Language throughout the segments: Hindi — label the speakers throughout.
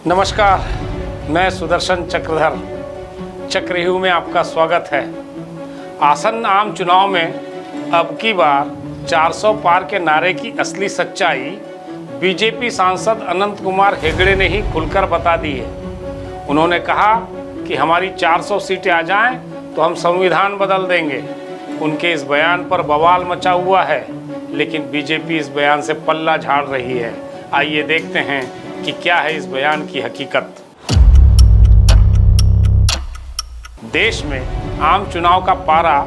Speaker 1: नमस्कार, मैं सुदर्शन चक्रधर चक्रव्यूह में आपका स्वागत है। आसन्न आम चुनाव में अब की बार 400 पार के नारे की असली सच्चाई बीजेपी सांसद अनंत कुमार हेगड़े ने ही खुलकर बता दी है। उन्होंने कहा कि हमारी 400 सीटें आ जाएं तो हम संविधान बदल देंगे। उनके इस बयान पर बवाल मचा हुआ है, लेकिन बीजेपी इस बयान से पल्ला झाड़ रही है। आइए देखते हैं कि क्या है इस बयान की हकीकत। देश में आम चुनाव का पारा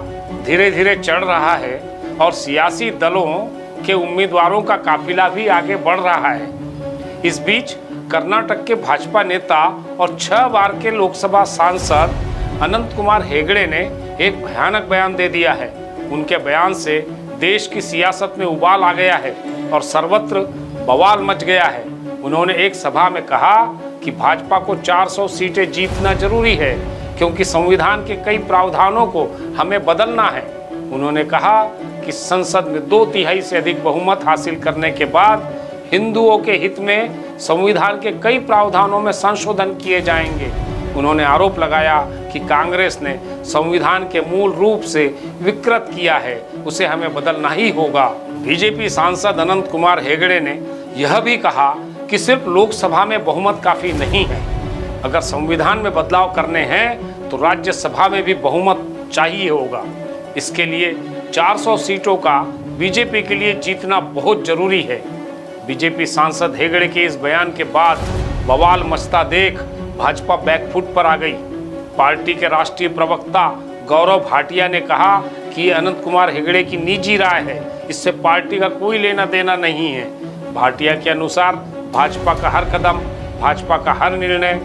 Speaker 1: धीरे धीरे चढ़ रहा है और सियासी दलों के उम्मीदवारों का काफिला भी आगे बढ़ रहा है। इस बीच कर्नाटक के भाजपा नेता और 6 बार के लोकसभा सांसद अनंत कुमार हेगड़े ने एक भयानक बयान दे दिया है। उनके बयान से देश की सियासत में उबाल आ गया है और सर्वत्र बवाल मच गया है। उन्होंने एक सभा में कहा कि भाजपा को 400 सीटें जीतना जरूरी है, क्योंकि संविधान के कई प्रावधानों को हमें बदलना है। उन्होंने कहा कि संसद में 2/3 से अधिक बहुमत हासिल करने के बाद हिंदुओं के हित में संविधान के कई प्रावधानों में संशोधन किए जाएंगे। उन्होंने आरोप लगाया कि कांग्रेस ने संविधान के मूल रूप से विकृत किया है, उसे हमें बदलना ही होगा। बीजेपी सांसद अनंत कुमार हेगड़े ने यह भी कहा कि सिर्फ लोकसभा में बहुमत काफी नहीं है। अगर संविधान में बदलाव करने हैं तो राज्यसभा में भी बहुमत चाहिए होगा। इसके लिए 400 सीटों का बीजेपी के लिए जीतना बहुत जरूरी है। बीजेपी सांसद हेगड़े के इस बयान के बाद बवाल मचता देख भाजपा बैकफुट पर आ गई। पार्टी के राष्ट्रीय प्रवक्ता गौरव भाटिया ने कहा कि अनंत कुमार हेगड़े की निजी राय है, इससे पार्टी का कोई लेना देना नहीं है। भाटिया के अनुसार भाजपा का हर कदम, भाजपा का हर निर्णय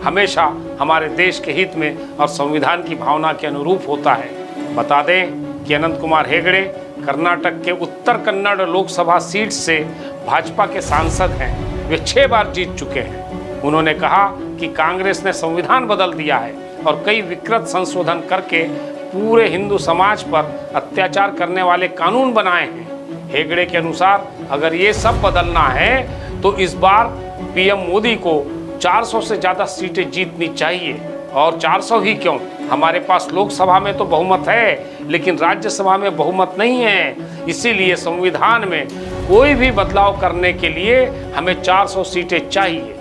Speaker 1: हमेशा हमारे देश के हित में और संविधान की भावना के अनुरूप होता है। बता दें कि अनंत कुमार हेगड़े कर्नाटक के उत्तर कन्नड़ लोकसभा सीट से भाजपा के सांसद हैं। वे 6 बार जीत चुके हैं। उन्होंने कहा कि कांग्रेस ने संविधान बदल दिया है और कई विकृत संशोधन करके पूरे हिंदू समाज पर अत्याचार करने वाले कानून बनाए हैं। हेगड़े के अनुसार अगर ये सब बदलना है तो इस बार पीएम मोदी को 400 से ज़्यादा सीटें जीतनी चाहिए। और 400 ही क्यों, हमारे पास लोकसभा में तो बहुमत है, लेकिन राज्यसभा में बहुमत नहीं है। इसीलिए संविधान में कोई भी बदलाव करने के लिए हमें 400 सीटें चाहिए।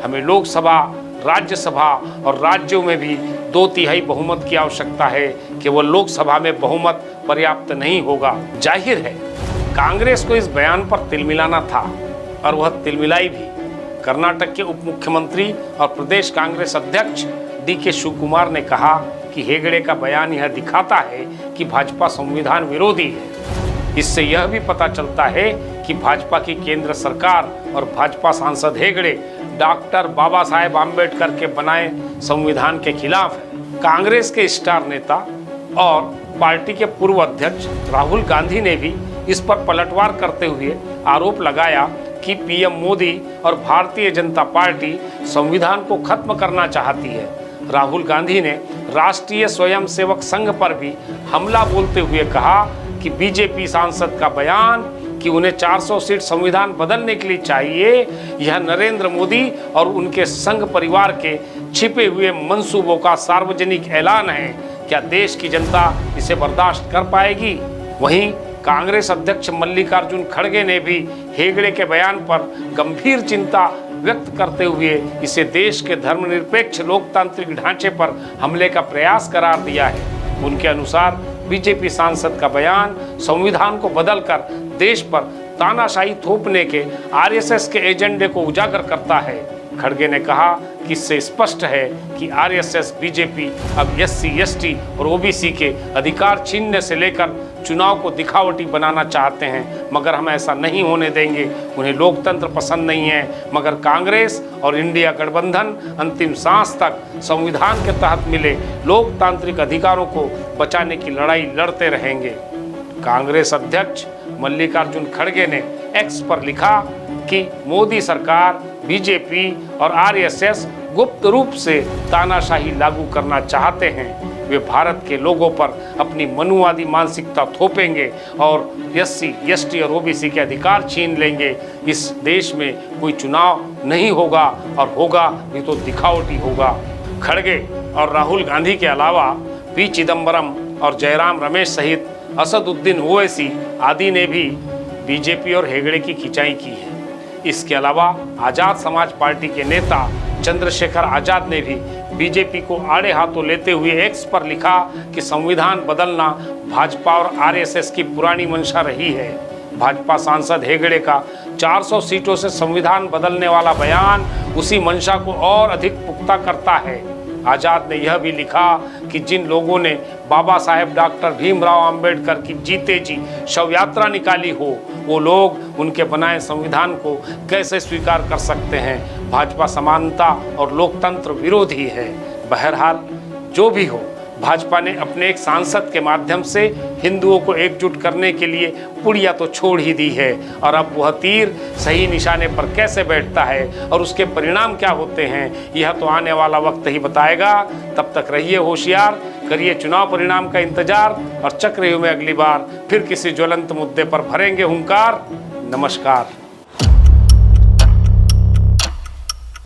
Speaker 1: हमें लोकसभा, राज्यसभा और राज्यों में भी 2/3 बहुमत की आवश्यकता है। केवल लोकसभा में बहुमत पर्याप्त नहीं होगा। जाहिर है कांग्रेस को इस बयान पर तिलमिलाना था और वह तिलमिलाई भी। कर्नाटक के उप मुख्यमंत्री और प्रदेश कांग्रेस अध्यक्ष DK शिवकुमार ने कहा कि हेगड़े का बयान यह दिखाता है कि भाजपा संविधान विरोधी है। इससे यह भी पता चलता है कि भाजपा की केंद्र सरकार और भाजपा सांसद हेगड़े डॉक्टर बाबा साहेब आम्बेडकर के बनाए संविधान के खिलाफ है। कांग्रेस के स्टार नेता और पार्टी के पूर्व अध्यक्ष राहुल गांधी ने भी इस पर पलटवार करते हुए आरोप लगाया कि पीएम मोदी और भारतीय जनता पार्टी संविधान को खत्म करना चाहती है। राहुल गांधी ने राष्ट्रीय स्वयंसेवक संघ पर भी हमला बोलते हुए कहा कि बीजेपी सांसद का बयान कि उन्हें 400 सीट संविधान बदलने के लिए चाहिए, यह नरेंद्र मोदी और उनके संघ परिवार के छिपे हुए मंसूबों का सार्वजनिक ऐलान है। क्या देश की जनता इसे बर्दाश्त कर पाएगी? वहीं कांग्रेस अध्यक्ष मल्लिकार्जुन खड़गे ने भी हेगड़े के बयान पर गंभीर चिंता व्यक्त करते हुए इसे देश के धर्मनिरपेक्ष लोकतांत्रिक ढांचे पर हमले का प्रयास करार दिया है। उनके अनुसार बीजेपी सांसद का बयान संविधान को बदलकर देश पर तानाशाही थोपने के आरएसएस के एजेंडे को उजागर करता है। खड़गे ने कहा कि इससे स्पष्ट है कि आरएसएस बीजेपी अब SC, ST और OBC के अधिकार छीनने से लेकर चुनाव को दिखावटी बनाना चाहते हैं, मगर हम ऐसा नहीं होने देंगे। उन्हें लोकतंत्र पसंद नहीं है, मगर कांग्रेस और इंडिया गठबंधन अंतिम सांस तक संविधान के तहत मिले लोकतांत्रिक अधिकारों को बचाने की लड़ाई लड़ते रहेंगे। कांग्रेस अध्यक्ष मल्लिकार्जुन खड़गे ने X पर लिखा कि मोदी सरकार, बीजेपी और आरएसएस गुप्त रूप से तानाशाही लागू करना चाहते हैं। वे भारत के लोगों पर अपनी मनुवादी मानसिकता थोपेंगे और एससी, एसटी और ओबीसी के अधिकार छीन लेंगे। इस देश में कोई चुनाव नहीं होगा और होगा भी तो दिखावटी होगा। खड़गे और राहुल गांधी के अलावा पी चिदम्बरम और जयराम रमेश सहित असदुद्दीन ओवैसी आदि ने भी बीजेपी और हेगड़े की खिंचाई की है। इसके अलावा आज़ाद समाज पार्टी के नेता चंद्रशेखर आज़ाद ने भी बीजेपी को आड़े हाथों लेते हुए एक्स पर लिखा कि संविधान बदलना भाजपा और आरएसएस की पुरानी मंशा रही है। भाजपा सांसद हेगड़े का 400 सीटों से संविधान बदलने वाला बयान उसी मंशा को और अधिक पुख्ता करता है। आज़ाद ने यह भी लिखा कि जिन लोगों ने बाबा साहेब डॉक्टर भीमराव अंबेडकर की जीते जी शव यात्रा निकाली हो, वो लोग उनके बनाए संविधान को कैसे स्वीकार कर सकते हैं। भाजपा समानता और लोकतंत्र विरोधी है। बहरहाल जो भी हो, भाजपा ने अपने एक सांसद के माध्यम से हिंदुओं को एकजुट करने के लिए पुड़िया तो छोड़ ही दी है और अब वह तीर सही निशाने पर कैसे बैठता है और उसके परिणाम क्या होते हैं, यह तो आने वाला वक्त ही बताएगा। तब तक रहिए होशियार, करिए चुनाव परिणाम का इंतजार और चक्रव्यूह में अगली बार फिर किसी ज्वलंत मुद्दे पर भरेंगे हुंकार। नमस्कार।